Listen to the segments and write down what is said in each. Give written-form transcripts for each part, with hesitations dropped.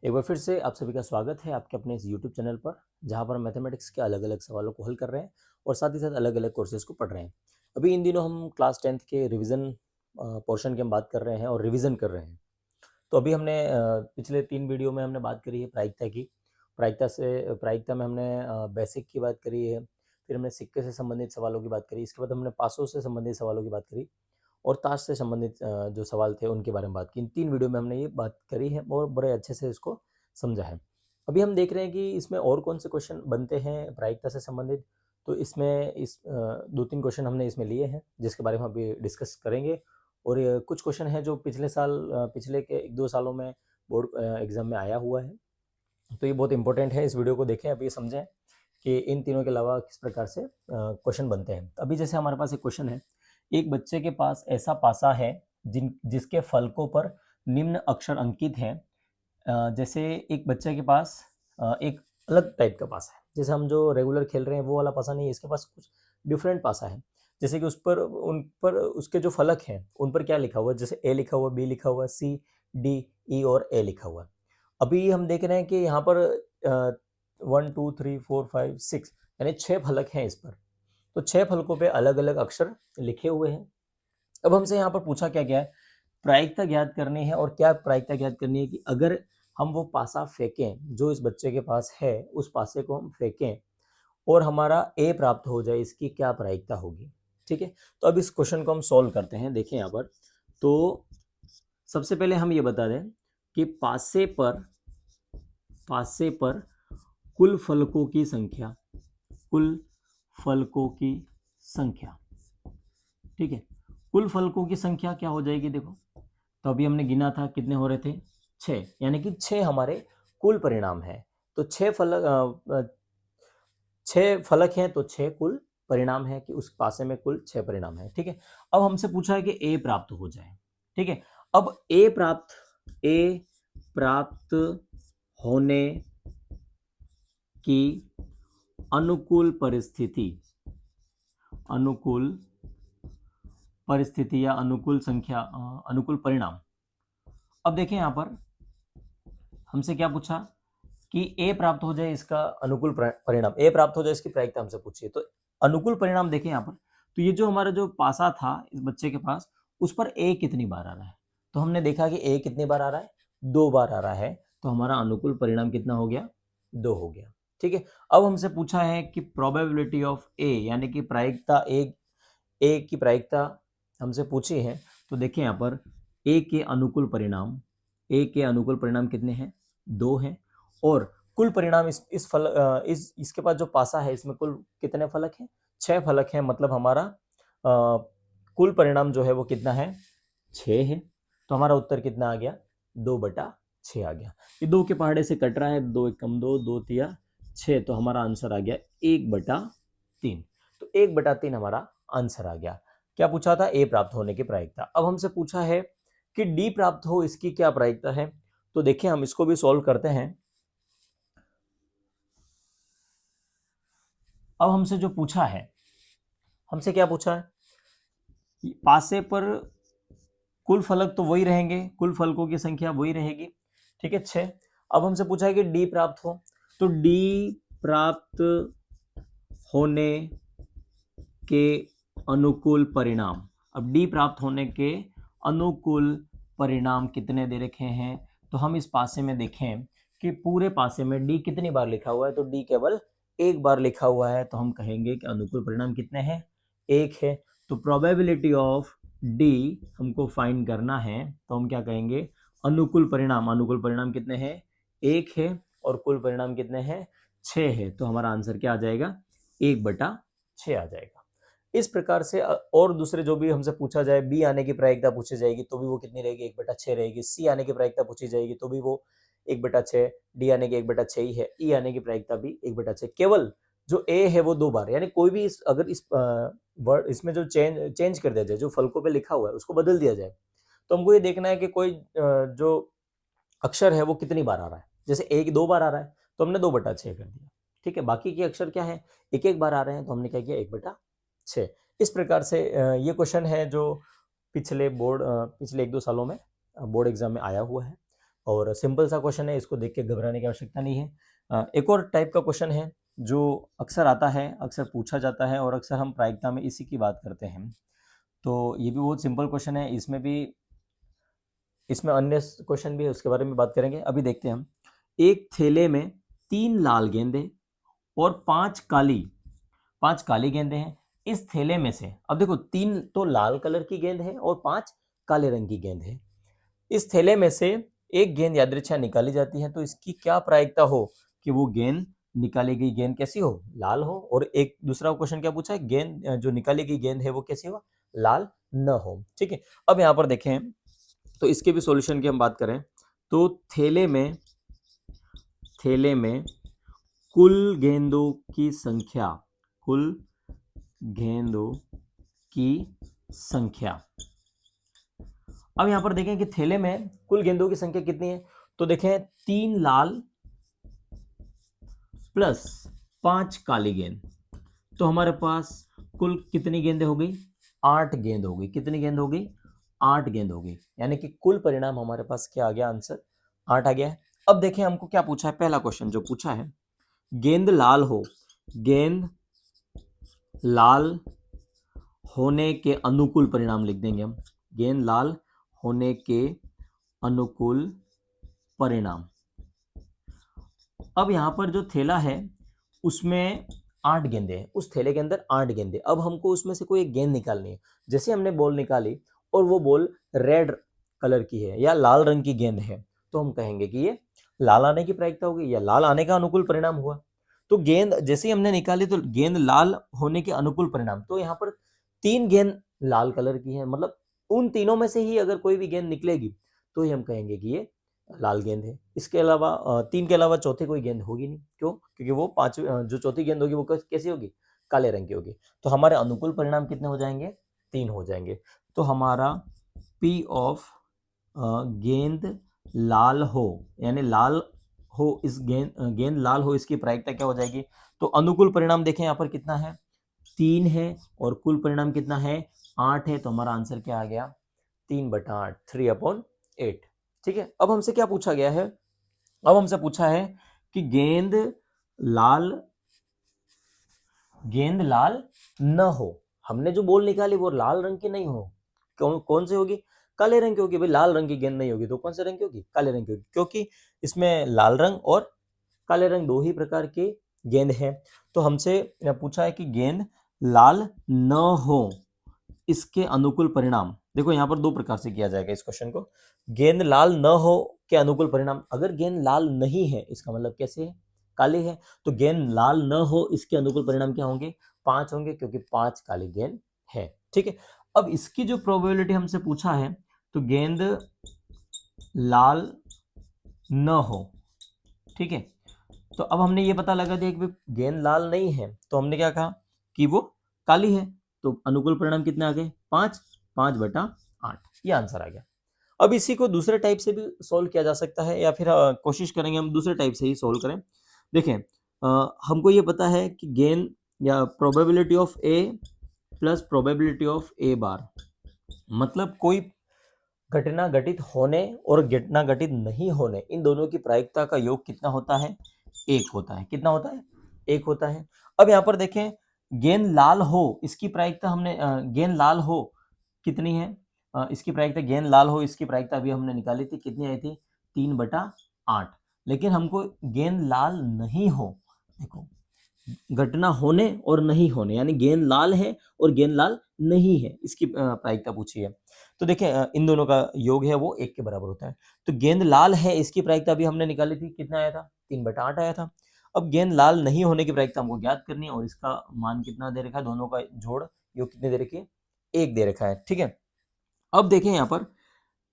एक बार फिर से आप सभी का स्वागत है आपके अपने इस यूट्यूब चैनल पर, जहां पर हम मैथमेटिक्स के अलग अलग सवालों को हल कर रहे हैं और साथ ही साथ अलग अलग कोर्सेज को पढ़ रहे हैं। अभी इन दिनों हम क्लास 10th के रिवीजन पोर्शन की हम बात कर रहे हैं और रिवीजन कर रहे हैं। तो अभी हमने पिछले 3 वीडियो में हमने बात करी है प्रायिकता की। प्रायिकता में हमने बेसिक की बात करी है, फिर हमने सिक्के से संबंधित सवालों की बात करी, इसके बाद हमने पासों से संबंधित सवालों की बात करी और ताश से संबंधित जो सवाल थे उनके बारे में बात की। इन 3 वीडियो में हमने ये बात करी है और बड़े अच्छे से इसको समझा है। अभी हम देख रहे हैं कि इसमें और कौन से क्वेश्चन बनते हैं प्रायिकता से संबंधित। तो इसमें 2-3 क्वेश्चन हमने इसमें लिए हैं जिसके बारे में हम अभी डिस्कस करेंगे। और ये कुछ क्वेश्चन हैं जो पिछले साल पिछले के 1-2 सालों में बोर्ड एग्जाम में आया हुआ है। तो ये बहुत इंपॉर्टेंट है, इस वीडियो को देखें, अभी समझें कि इन तीनों के अलावा किस प्रकार से क्वेश्चन बनते हैं। अभी जैसे हमारे पास एक क्वेश्चन है, एक बच्चे के पास ऐसा पासा है जिसके फलकों पर निम्न अक्षर अंकित हैं। जैसे एक बच्चे के पास एक अलग टाइप का पासा है, जैसे हम जो रेगुलर खेल रहे हैं वो वाला पासा नहीं है, इसके पास कुछ डिफरेंट पासा है। जैसे कि उन पर उसके जो फलक हैं उन पर क्या लिखा हुआ है, जैसे ए लिखा हुआ, बी लिखा हुआ, सी, डी, ई और ए लिखा हुआ है। अभी हम देख रहे हैं कि यहाँ पर 1 2 3 4 5 6 यानी 6 फलक हैं इस पर। तो 6 फलकों पे अलग अलग अक्षर लिखे हुए हैं। अब हमसे यहाँ पर पूछा क्या गया है, प्रायिकता ज्ञात करनी है। और क्या प्रायिकता ज्ञात करनी है कि अगर हम वो पासा फेंकें जो इस बच्चे के पास है, उस पासे को हम फेंकें और हमारा ए प्राप्त हो जाए, इसकी क्या प्रायिकता होगी। ठीक है, तो अब इस क्वेश्चन को हम सॉल्व करते हैं। देखिए यहाँ पर, तो सबसे पहले हम ये बता दें कि पासे पर कुल फलकों की संख्या, कुल फलकों की संख्या, ठीक है, कुल फलकों की संख्या क्या हो जाएगी। देखो, तो अभी हमने गिना था, कितने हो रहे थे, 6, यानी कि 6 हमारे कुल परिणाम है। तो 6 फलक हैं तो 6 कुल परिणाम है कि उस पासे में कुल 6 परिणाम है। ठीक है, अब हमसे पूछा है कि ए प्राप्त हो जाए। ठीक है, अब ए प्राप्त होने की अनुकूल परिस्थिति या अनुकूल संख्या, अनुकूल परिणाम। अब देखें यहां पर हमसे क्या पूछा कि ए प्राप्त हो जाए, इसका अनुकूल परिणाम ए प्राप्त हो जाए, इसकी प्रायिकता हमसे पूछी है। तो अनुकूल परिणाम देखें यहाँ पर, तो ये जो हमारा जो पासा था इस बच्चे के पास, उस पर ए कितनी बार आ रहा है। तो हमने देखा कि ए कितनी बार आ रहा है, 2 बार आ रहा है। तो हमारा अनुकूल परिणाम कितना हो गया, 2 हो गया। ठीक है, अब हमसे पूछा है कि प्रोबेबिलिटी ऑफ ए, यानी कि प्रायिकता ए की प्रायिकता हमसे पूछी है। तो देखिए यहाँ पर ए के अनुकूल परिणाम कितने हैं, 2 हैं। और कुल परिणाम इसके पास जो पासा है इसमें कुल कितने फलक हैं, 6 फलक हैं। मतलब हमारा कुल परिणाम जो है वो कितना है, 6 है। तो हमारा उत्तर कितना आ गया, 2/6 आ गया। ये 2 के पहाड़े से कट रहा है, 2 एकम 2, 2 तिया 6, तो हमारा आंसर आ गया 1/3। तो 1/3 हमारा आंसर आ गया। क्या पूछा था, ए प्राप्त होने की प्रायिकता। अब हमसे पूछा है कि डी प्राप्त हो, इसकी क्या प्रायिकता है। तो देखिए हम इसको भी सॉल्व करते हैं। अब हमसे जो पूछा है, हमसे क्या पूछा है, पासे पर कुल फलक तो वही रहेंगे, कुल फलकों की संख्या वही रहेगी। ठीक है, 6। अब हमसे पूछा है कि डी प्राप्त हो, तो डी प्राप्त होने के अनुकूल परिणाम। अब डी प्राप्त होने के अनुकूल परिणाम कितने दे रखे हैं। तो हम इस पासे में देखें कि पूरे पासे में डी कितनी बार लिखा हुआ है, तो डी केवल 1 बार लिखा हुआ है। तो हम कहेंगे कि अनुकूल परिणाम कितने हैं, 1 है। तो प्रोबेबिलिटी ऑफ डी हमको फाइंड करना है, तो हम क्या कहेंगे, अनुकूल परिणाम कितने हैं, 1 है। और कुल परिणाम कितने हैं, 6 है। तो हमारा आंसर क्या आ जाएगा, 1/6 आ जाएगा। इस प्रकार से और दूसरे जो भी हमसे पूछा जाए, बी आने की प्रायिकता पूछी जाएगी तो भी वो कितनी रहेगी, 1/6 रहेगी। सी आने की प्रायिकता पूछी जाएगी तो भी वो 1/6, डी आने की 1/6 ही है, ई आने की प्रायिकता भी 1/6। केवल जो ए है वो 2 बार, यानी कोई भी अगर इस वर्ड इसमें जो चेंज कर दिया जाए, जो फलकों पे लिखा हुआ है उसको बदल दिया जाए, तो हमको ये देखना है कि कोई जो अक्षर है वो कितनी बार आ रहा है। जैसे एक 2 बार आ रहा है तो हमने 2/6 कर दिया। ठीक है, बाकी के अक्षर क्या है, एक एक बार आ रहे हैं तो हमने क्या किया, 1/6। इस प्रकार से ये क्वेश्चन है जो पिछले 1-2 सालों में बोर्ड एग्जाम में आया हुआ है। और सिंपल सा क्वेश्चन है, इसको देख के घबराने की आवश्यकता नहीं है। एक और टाइप का क्वेश्चन है जो अक्सर आता है, अक्सर पूछा जाता है और अक्सर हम प्रायिकता में इसी की बात करते हैं। तो ये भी बहुत सिंपल क्वेश्चन है, इसमें अन्य क्वेश्चन भी है, उसके बारे में बात करेंगे। अभी देखते हैं हम। एक थैले में 3 लाल गेंदे और 5 काली गेंदें हैं। इस थैले में से, अब देखो 3 तो लाल कलर की गेंद है और 5 काले रंग की गेंद है। इस थैले में से एक गेंद यादृच्छा निकाली जाती है, तो इसकी क्या प्रायिकता हो कि वो गेंद, निकाली गई गेंद कैसी हो, लाल हो। और एक दूसरा क्वेश्चन क्या पूछा है, गेंद जो निकाली गई गेंद है वो कैसी हो, लाल न हो। ठीक है, अब यहाँ पर देखें तो इसके भी सॉल्यूशन की हम बात करें तो थैले में कुल गेंदों की संख्या, कुल गेंदों की संख्या। अब यहां पर देखें कि थैले में कुल गेंदों की संख्या कितनी है, तो देखें 3 लाल प्लस 5 काली गेंद, तो हमारे पास कुल कितनी गेंदें हो गई, 8 गेंद हो गई। कितनी गेंद हो गई, 8 गेंद हो गई। यानी कि कुल परिणाम हमारे पास क्या आ गया, आंसर 8 आ गया है। अब देखें हमको क्या पूछा है, पहला क्वेश्चन जो पूछा है, गेंद लाल हो, गेंद लाल होने के अनुकूल परिणाम लिख देंगे हम, गेंद लाल होने के अनुकूल परिणाम। अब यहां पर जो थैला है उसमें 8 गेंदे हैं, उस थैले के अंदर 8 गेंदे। अब हमको उसमें से कोई एक गेंद निकालनी है। जैसे हमने बॉल निकाली और वो बॉल रेड कलर की है या लाल रंग की गेंद है, तो हम कहेंगे कि ये लाल आने की प्रायिकता होगी या लाल आने का अनुकूल परिणाम हुआ। तो गेंद जैसे ही हमने निकाली तो गेंद लाल होने के अनुकूल परिणाम, तो यहाँ पर 3 गेंद लाल कलर की है, मतलब उन तीनों में से ही अगर कोई भी गेंद निकलेगी तो ही हम कहेंगे कि ये लाल गेंद है। इसके अलावा 3 के अलावा चौथी कोई गेंद होगी नहीं। क्यों? क्योंकि वो जो चौथी गेंद होगी वो कैसी होगी, काले रंग की होगी। तो हमारे अनुकूल परिणाम कितने हो जाएंगे, 3 हो जाएंगे। तो हमारा पी ऑफ गेंद लाल हो, यानी लाल हो, इस गेंद लाल हो, इसकी प्रायिकता क्या हो जाएगी। तो अनुकूल परिणाम देखें यहाँ पर कितना है, 3 है, और कुल परिणाम कितना है, 8 है। तो हमारा आंसर क्या आ गया, 3/8, 3/8। ठीक है, अब हमसे क्या पूछा गया है, अब हमसे पूछा है कि गेंद लाल न हो। हमने जो बॉल निकाली वो लाल रंग की नहीं हो, कौन सी होगी, काले रंग की होगी। भाई लाल रंग की गेंद नहीं होगी तो कौन से रंग की होगी, काले रंग की होगी, क्योंकि इसमें लाल रंग और काले रंग दो ही प्रकार के गेंद हैं। तो हमसे पूछा है कि गेंद लाल न हो, इसके अनुकूल परिणाम। देखो यहाँ पर 2 प्रकार से किया जाएगा इस क्वेश्चन को। गेंद लाल न हो के अनुकूल परिणाम, अगर गेंद लाल नहीं है इसका मतलब कैसे है, काली है, तो गेंद लाल न हो इसके अनुकूल परिणाम क्या होंगे, 5 होंगे, क्योंकि 5 काली गेंद है। ठीक है, अब इसकी जो प्रोबेबिलिटी हमसे पूछा है, तो गेंद लाल न हो। ठीक है, तो अब हमने ये पता लगा दिया कि गेंद लाल नहीं है, तो हमने क्या कहा कि वो काली है। तो अनुकूल परिणाम कितने आ गए, 5, 5/8, ये आंसर आ गया। अब इसी को दूसरे टाइप से भी सोल्व किया जा सकता है, या फिर कोशिश करेंगे हम दूसरे टाइप से ही सोल्व करें। देखें, हमको ये पता है कि गेंद या probability of A plus probability of A bar, मतलब कोई घटना घटित होने और घटना घटित नहीं होने, इन दोनों की प्रायिकता का योग कितना होता है, 1 होता है। कितना होता है, 1 होता है। अब यहाँ पर देखें, गेंद लाल हो, इसकी प्रायिकता हमने गेंद लाल हो कितनी है, इसकी प्रायिकता, गेंद लाल हो इसकी प्रायिकता अभी हमने निकाली थी, कितनी आई थी, 3/8। लेकिन हमको गेंद लाल नहीं हो, देखो घटना होने और नहीं होने, यानी गेंद लाल है और गेंद लाल नहीं है, इसकी प्रायिकता पूछी है। तो देखें, इन दोनों का योग है वो 1 के बराबर होता है। तो गेंद लाल है इसकी प्रायिकता भी हमने निकाली थी, कितना आया था, 3/8 आया था। अब गेंद लाल नहीं होने की प्रायिकता हमको ज्ञात करनी है, और इसका मान कितना दे रखा है, दोनों का जोड़ योग कितने दे रखी है, 1 दे रखा है। ठीक है, अब देखें यहाँ पर,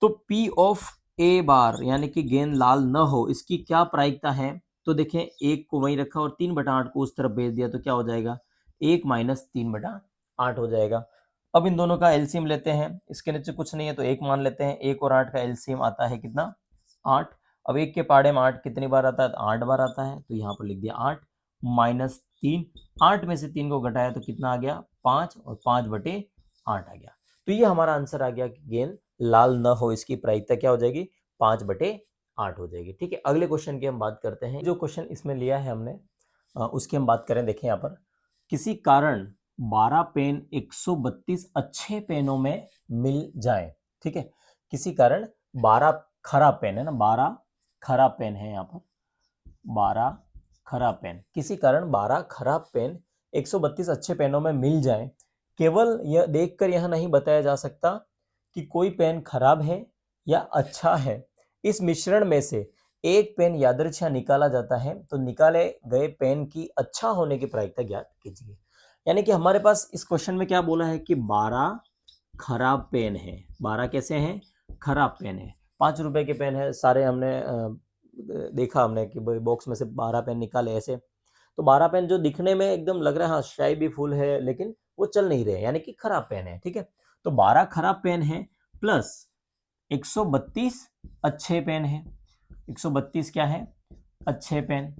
तो P ऑफ ए बार यानी कि गेंद लाल न हो, इसकी क्या प्रायिकता है। तो देखें, 1 को वहीं रखा और 3/8 को उस तरफ भेज दिया, तो क्या हो जाएगा, 1 माइनस 3/8 हो जाएगा। अब इन दोनों का एलसीएम लेते हैं, इसके नीचे कुछ नहीं है तो 1 मान लेते हैं। 1 और 8 का एलसीएम आता है कितना, 8। अब 1 के पाड़े में 8 कितनी बार आता है, 8 बार आता है, तो यहाँ पर लिख दिया 8 माइनस 3, 8 में से 3 को घटाया तो कितना आ गया, 5, और 5/8 आ गया। तो ये हमारा आंसर आ गया कि गेंद लाल न हो, इसकी प्रायिकता क्या हो जाएगी, 5/8 8 हो जाएगी। ठीक है, अगले क्वेश्चन की हम बात करते हैं। जो क्वेश्चन इसमें लिया है हमने उसकी हम बात करें। देखिए यहाँ पर किसी कारण 12 पेन 132 अच्छे पेनों में मिल जाए। ठीक है, किसी कारण 12 खराब पेन है ना, 12 खराब पेन है यहाँ पर, 12 खराब पेन, किसी कारण 12 खराब पेन 132 अच्छे पेनों में मिल जाए। केवल यह देखकर यह नहीं बताया जा सकता कि कोई पेन खराब है या अच्छा है। इस मिश्रण में से एक पेन यादृच्छा निकाला जाता है, तो निकाले गए पेन की अच्छा होने की प्रायिकता ज्ञात कीजिए। यानी कि हमारे पास इस क्वेश्चन में क्या बोला है कि 12 खराब पेन है। 12 कैसे हैं? खराब पेन है। 5 रुपए के पेन है, सारे हमने देखा हमने कि भाई बॉक्स में से 12 पेन निकाले ऐसे। तो 12 पेन जो दिखने में एकदम लग रहा है हाँ शाई भी फुल है, लेकिन वो चल नहीं रहे, यानी कि खराब पेन है। ठीक है, तो 12 खराब पेन है प्लस 132 अच्छे पेन है। 132 क्या है? अच्छे पेन।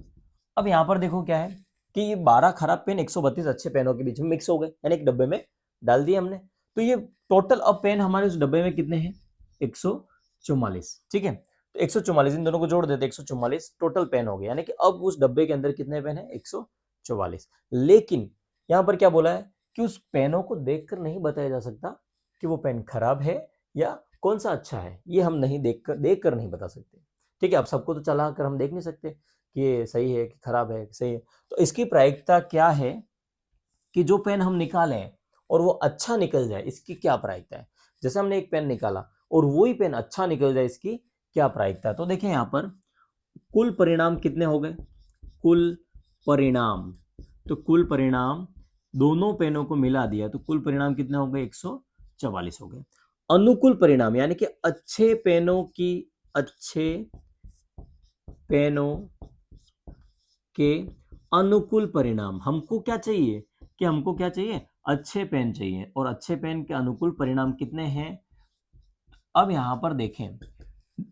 अब यहां पर देखो क्या है कि ये 12 खराब पेन 132 अच्छे पेनों के बीच में मिक्स हो गए, यानी एक डब्बे में डाल दिए हमने। तो ये टोटल अब पेन हमारे उस डब्बे में कितने हैं? 144। ठीक है, तो 144 इन दोनों को जोड़ देते 144 टोटल पेन हो गए, यानी कि अब उस डब्बे के अंदर कितने पेन है? 144। लेकिन यहां पर क्या बोला है कि उस पेनों को देखकर नहीं बताया जा सकता कि वो पेन खराब है या कौन सा अच्छा है। ये हम नहीं देखकर नहीं बता सकते। ठीक है, अब सबको तो चला कर हम देख नहीं सकते कि ये सही है कि खराब है, सही है। तो इसकी प्रायिकता क्या है कि जो पेन हम निकालें और वो अच्छा निकल जाए, इसकी क्या प्रायिकता है? जैसे हमने एक पेन निकाला और वही पेन अच्छा निकल जाए, इसकी क्या प्रायिकता है? तो देखें यहाँ पर कुल परिणाम कितने हो गए? कुल परिणाम, तो कुल परिणाम दोनों पेनों को मिला दिया तो कुल परिणाम कितने हो गए? 144 हो गए। अनुकूल परिणाम यानी कि अच्छे पेनों के अनुकूल परिणाम हमको क्या चाहिए कि हमको क्या चाहिए? अच्छे पेन चाहिए, और अच्छे पेन के अनुकूल परिणाम कितने हैं? अब यहां पर देखें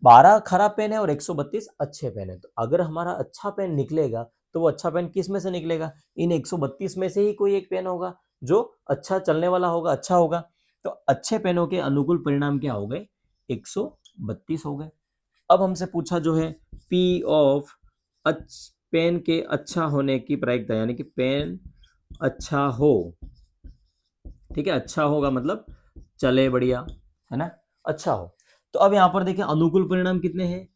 12 खराब पेन है और 132 अच्छे पेन है, तो अगर हमारा अच्छा पेन निकलेगा तो वो अच्छा पेन किस में से निकलेगा? इन 132 में से ही कोई एक पेन होगा जो अच्छा चलने वाला होगा, अच्छा होगा। तो अच्छे पेनों के अनुकूल परिणाम क्या हो गए? 132 हो गए। अब हमसे पूछा जो है पी ऑफ पेन के अच्छा होने की प्रायिकता, यानी कि पेन अच्छा हो। ठीक है, अच्छा होगा मतलब चले बढ़िया, है ना, अच्छा हो। तो अब यहां पर देखिए अनुकूल परिणाम कितने हैं?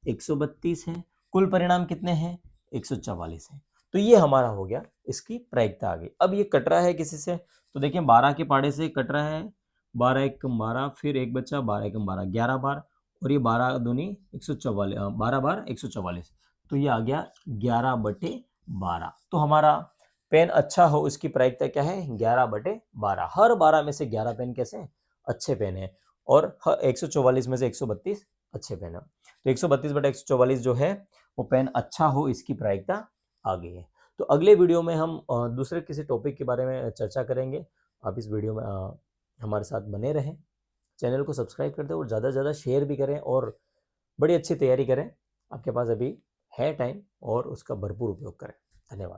132 है। कुल परिणाम कितने हैं? 144 है। तो ये हमारा हो गया, इसकी प्रायिकता आ गई। अब ये कट रहा है किसी से, तो देखिए 12 के पाड़े से कट रहा है। 12 एक 12, फिर एक बच्चा 12 एक 12, 11 बार, और ये 12 दूनी 144, 12 बार 144, तो ये आ गया 11/12। तो हमारा पेन अच्छा हो इसकी प्रायिकता क्या है? 11/12। हर 12 में से 11 पेन कैसे हैं? अच्छे पेन है, और 144 में से 132 अच्छे पेन है। तो 132/144 जो है वो पेन अच्छा हो, इसकी प्रायिकता आ गई है। तो अगले वीडियो में हम दूसरे किसी टॉपिक के बारे में चर्चा करेंगे। आप इस वीडियो में हमारे साथ बने रहें, चैनल को सब्सक्राइब कर दें और ज़्यादा से ज़्यादा शेयर भी करें, और बड़ी अच्छी तैयारी करें। आपके पास अभी है टाइम, और उसका भरपूर उपयोग करें। धन्यवाद।